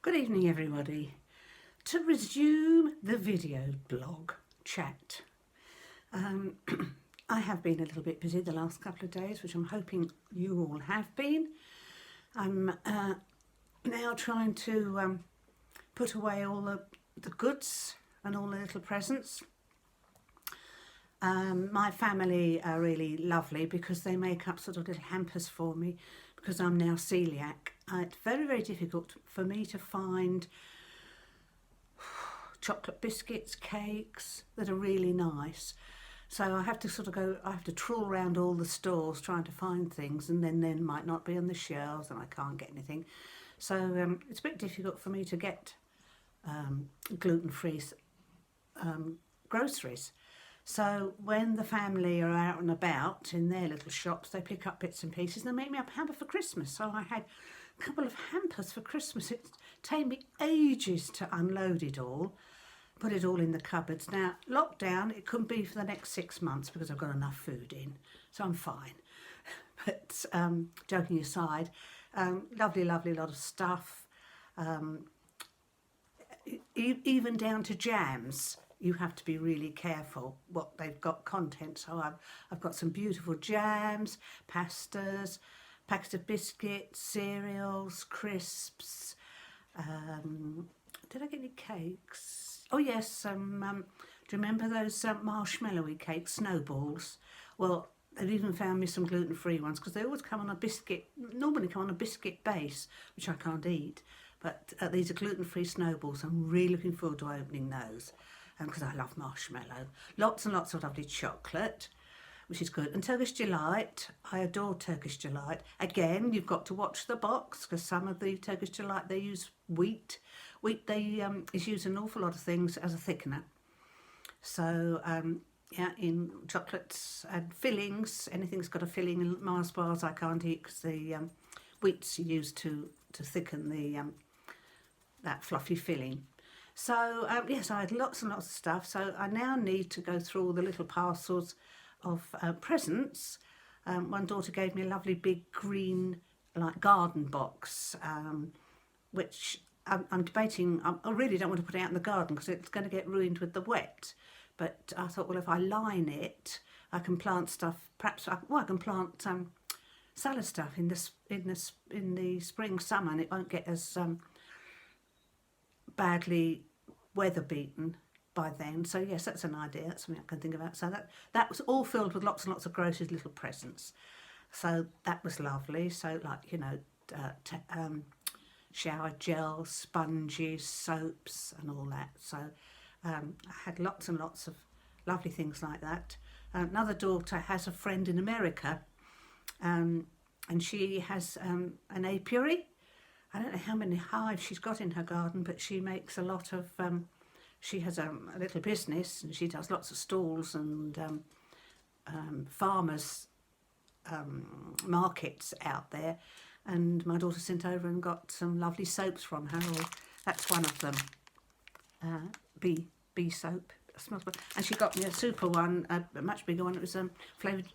Good evening everybody. To resume the video blog chat, I have been a little bit busy the last couple of days, which I'm hoping you all have been. I'm now trying to put away all the goods and all the little presents. My family are really lovely because they make up sort of little hampers for me because I'm now celiac. It's very, very difficult for me to find chocolate biscuits, cakes that are really nice. So I have to I have to trawl around all the stores trying to find things, and then might not be on the shelves and I can't get anything. So it's a bit difficult for me to get gluten-free groceries. So when the family are out and about in their little shops, they pick up bits and pieces and they make me up a hamper for Christmas. So I had a couple of hampers for Christmas. It's taken me ages to unload it all, put it all in the cupboards. Now, lockdown, it couldn't be for the next 6 months because I've got enough food in, so I'm fine. But joking aside, lovely, lovely lot of stuff, even down to jams. You have to be really careful what they've got content. So I've got some beautiful jams, pastas, packets of biscuits, cereals, crisps. Did I get any cakes? Oh yes, do you remember those marshmallowy cakes, snowballs? Well, they've even found me some gluten-free ones because they always come on a biscuit, normally come on a biscuit base, which I can't eat. But these are gluten-free snowballs. I'm really looking forward to opening those. Because I love marshmallow. Lots and lots of lovely chocolate, which is good. And Turkish Delight, I adore Turkish Delight. Again, you've got to watch the box because some of the Turkish Delight, they use wheat. Wheat, is used in an awful lot of things as a thickener. So, yeah, in chocolates and fillings, anything's got a filling. In Mars bars I can't eat because the wheat's used to thicken the that fluffy filling. So, yes, I had lots and lots of stuff. So I now need to go through all the little parcels of presents. One daughter gave me a lovely big green garden box, which I'm debating. I really don't want to put it out in the garden because it's going to get ruined with the wet. But I thought, well, if I line it, I can plant stuff. Perhaps I can plant salad stuff in the spring, summer, and it won't get as badly weather beaten by then. So yes, that's an idea. That's something I can think about. So that was all filled with lots and lots of groceries, little presents. So that was lovely. So like, you know, shower gels, sponges, soaps and all that. So I had lots and lots of lovely things like that. Another daughter has a friend in America, and she has an apiary. I don't know how many hives she's got in her garden, but she makes a lot of, she has a little business and she does lots of stalls and farmers markets out there. And my daughter sent over and got some lovely soaps from her. That's one of them, bee soap. It smells good. And she got me a super one, a much bigger one. It was flavoured,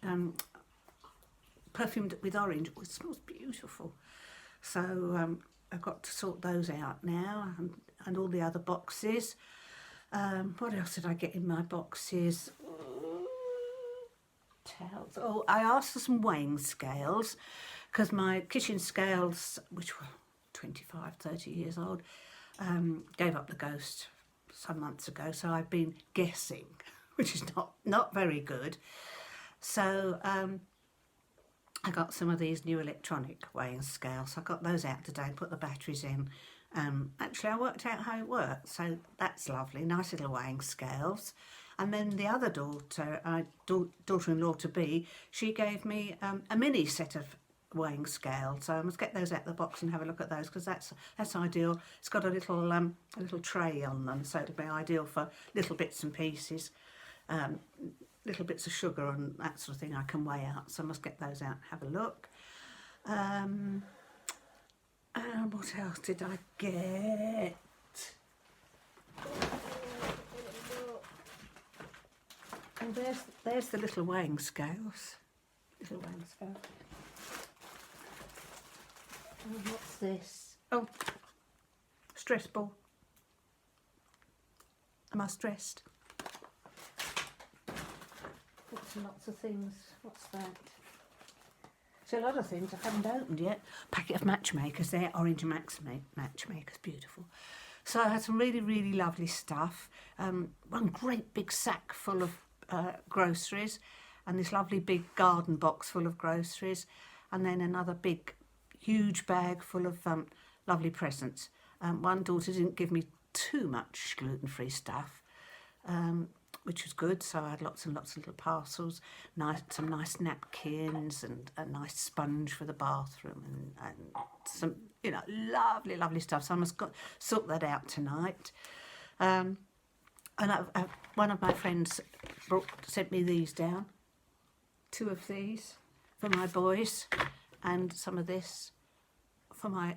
perfumed with orange. Oh, it smells beautiful. So I've got to sort those out now, and all the other boxes. What else did I get in my boxes? Towels. Oh, I asked for some weighing scales because my kitchen scales, which were 25, 30 years old, gave up the ghost some months ago. So I've been guessing, which is not very good. So I got some of these new electronic weighing scales. So I got those out today and put the batteries in. Actually, I worked out how it works, so that's lovely. Nice little weighing scales. And then the other daughter, daughter-in-law to be, she gave me a mini set of weighing scales. So I must get those out of the box and have a look at those because that's ideal. It's got a little tray on them, so it'll be ideal for little bits and pieces. Little bits of sugar and that sort of thing I can weigh out, so I must get those out and have a look. What else did I get? And there's the little weighing scales. Little weighing scale. Oh, what's this? Oh, stress ball. Am I stressed? Lots of things. What's that? So a lot of things I haven't opened yet. Packet of matchmakers there, orange matchmakers, beautiful. So I had some really, really lovely stuff. One great big sack full of groceries, and this lovely big garden box full of groceries, and then another big, huge bag full of lovely presents. One daughter didn't give me too much gluten-free stuff, which was good. So I had lots and lots of little parcels, some nice napkins and a nice sponge for the bathroom, and some, you know, lovely, lovely stuff. So I must sort that out tonight. And one of my friends sent me these down, 2 of these for my boys, and some of this for my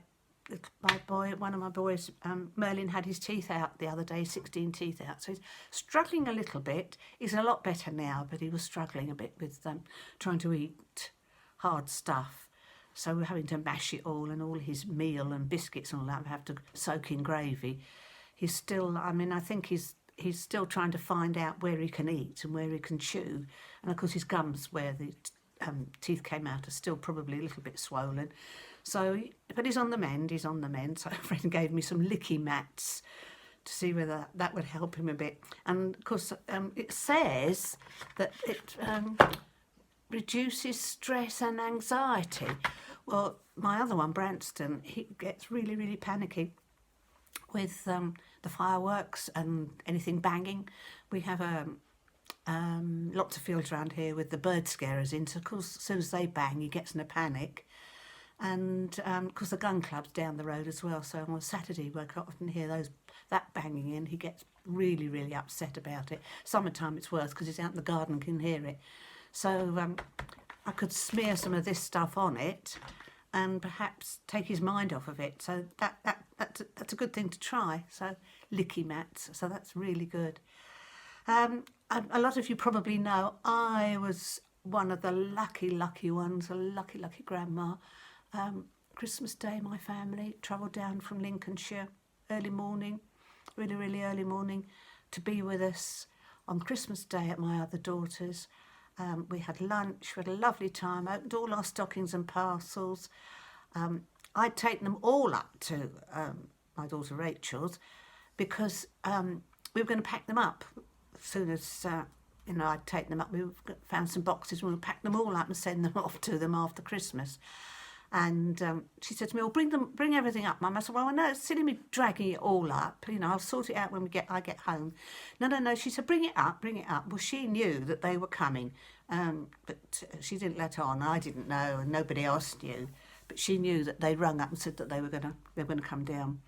boy. One of my boys, Merlin, had his teeth out the other day, 16 teeth out, so he's struggling a little bit. He's a lot better now, but he was struggling a bit with trying to eat hard stuff, so we're having to mash it all, and all his meal and biscuits and all that we have to soak in gravy. He's still, I mean, I think he's still trying to find out where he can eat and where he can chew, and of course his gums where the teeth came out are still probably a little bit swollen. So, but he's on the mend, So a friend gave me some licky mats to see whether that would help him a bit. And of course, it says that it reduces stress and anxiety. Well, my other one, Branston, he gets really, really panicky with the fireworks and anything banging. We have lots of fields around here with the bird scarers in, so of course as soon as they bang he gets in a panic. And of course the gun club's down the road as well, so on Saturday we often hear that banging in. He gets really, really upset about it. Summertime it's worse because he's out in the garden and can hear it. So I could smear some of this stuff on it and perhaps take his mind off of it. So that's a good thing to try. So licky mats, so that's really good. A lot of you probably know I was one of the lucky ones, a lucky grandma. Christmas Day, my family travelled down from Lincolnshire early morning, really, really early morning, to be with us on Christmas Day at my other daughter's. We had lunch, we had a lovely time, opened all our stockings and parcels. I'd taken them all up to my daughter Rachel's because we were going to pack them up as soon as I'd taken them up. We found some boxes and we would pack them all up and send them off to them after Christmas. And she said to me, "Well, bring everything up, Mum." I said, "Well, no, it's silly me dragging it all up. You know, I'll sort it out when I get home." No. She said, bring it up. Well, she knew that they were coming, but she didn't let on. I didn't know, and nobody else knew. But she knew that they rung up and said that they were gonna come down.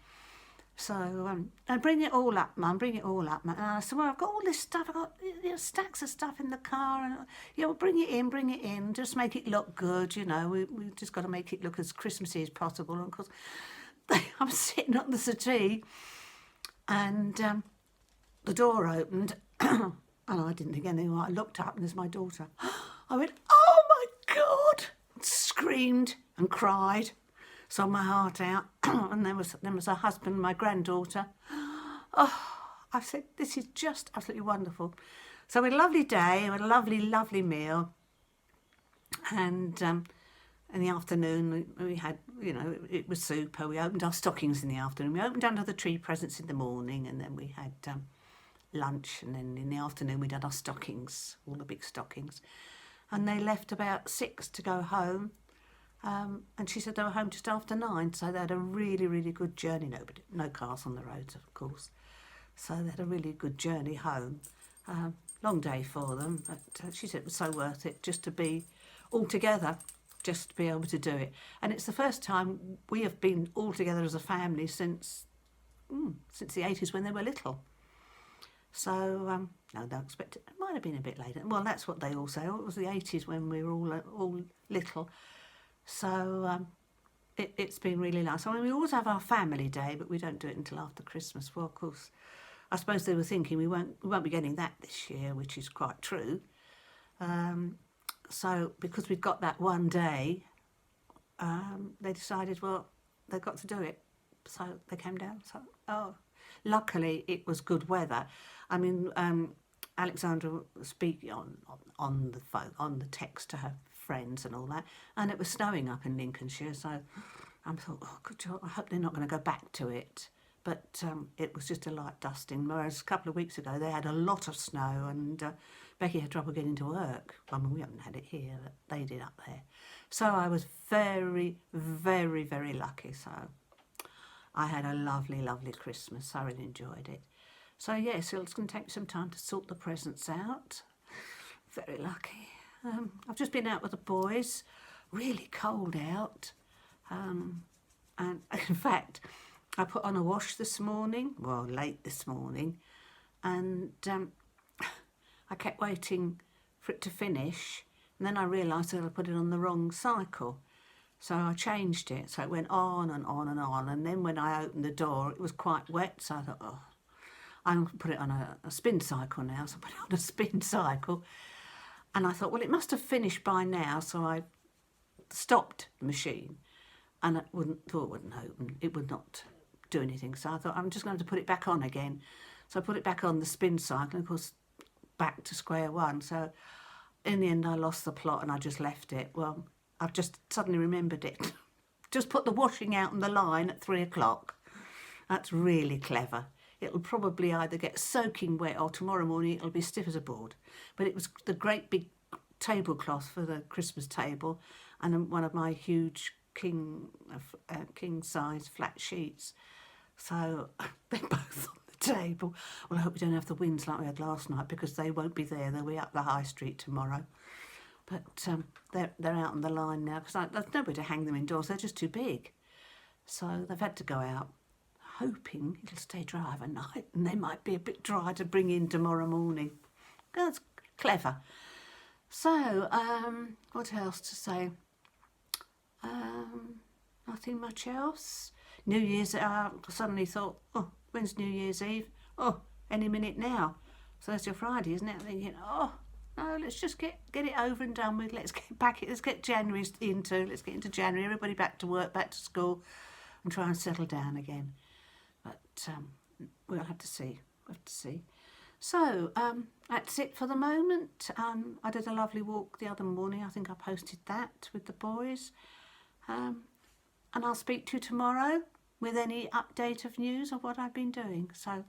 So, bring it all up, Mum, bring it all up. And I said, "Well, I've got all this stuff, I've got stacks of stuff in the car, and well, bring it in, just make it look good, we just got to make it look as Christmassy as possible." And of course, I'm sitting on the settee, and the door opened, and I didn't think anything. I looked up, and there's my daughter. I went, "Oh my God!" Screamed and cried. Sobbed my heart out. And then was her husband and my granddaughter. Oh, I said, this is just absolutely wonderful. So we had a lovely day, we had a lovely meal. And in the afternoon we had, it was super. We opened our stockings in the afternoon. We opened under the tree presents in the morning, and then we had lunch, and then in the afternoon we did our stockings, all the big stockings. And they left about 6 to go home. And she said they were home just after 9, so they had a really, really good journey. No cars on the roads, of course. So they had a really good journey home. Long day for them, but she said it was so worth it just to be all together, just to be able to do it. And it's the first time we have been all together as a family since the 80s when they were little. So, no, don't expect it. It might have been a bit later. Well, that's what they all say. It was the 80s when we were all little. So it's been really nice. I mean, we always have our family day, but we don't do it until after Christmas. Well, of course, I suppose they were thinking we won't be getting that this year, which is quite true. So because we've got that one day, they decided, well, they've got to do it. So they came down. So, oh, luckily it was good weather. I mean, Alexandra was speaking on the phone, on the text to her friends and all that, and it was snowing up in Lincolnshire. So I thought, oh, good job. I hope they're not going to go back to it. But it was just a light dusting. Whereas a couple of weeks ago they had a lot of snow, and Becky had trouble getting to work. I mean, we haven't had it here, but they did up there. So I was very, very, very lucky. So I had a lovely, lovely Christmas. I really enjoyed it. So yes, it's going to take me some time to sort the presents out. Very lucky. I've just been out with the boys. Really cold out. And in fact, I put on a wash this morning, well, late this morning, and I kept waiting for it to finish, and then I realised that I put it on the wrong cycle. So I changed it, so it went on and on and on, and then when I opened the door, it was quite wet, so I thought, oh, I'm going to put it on a spin cycle now, so I put it on a spin cycle, and I thought, well, it must have finished by now, so I stopped the machine, and it wouldn't open, it would not do anything, so I thought, I'm just going to put it back on again. So I put it back on the spin cycle, and of course, back to square one. So in the end, I lost the plot, and I just left it. Well, I've just suddenly remembered it. Just put the washing out on the line at 3 o'clock. That's really clever. It'll probably either get soaking wet, or tomorrow morning it'll be stiff as a board. But it was the great big tablecloth for the Christmas table, and one of my huge king size flat sheets. So they're both on the table. Well, I hope we don't have the winds like we had last night, because they won't be there. They'll be up the high street tomorrow. But they're out on the line now, because there's nowhere to hang them indoors. They're just too big. So they've had to go out, hoping it'll stay dry overnight, and they might be a bit dry to bring in tomorrow morning. That's clever. So, what else to say? Nothing much else. New Year's, I suddenly thought, oh, when's New Year's Eve? Oh, any minute now. Thursday or Friday, isn't it? I'm thinking, oh, no, let's just get it over and done with. Let's get January let's get into January. Everybody back to work, back to school, and try and settle down again. But we'll have to see. So that's it for the moment. I did a lovely walk the other morning. I think I posted that with the boys. And I'll speak to you tomorrow with any update of news of what I've been doing. So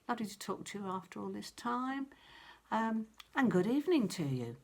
lovely to talk to you after all this time. And good evening to you.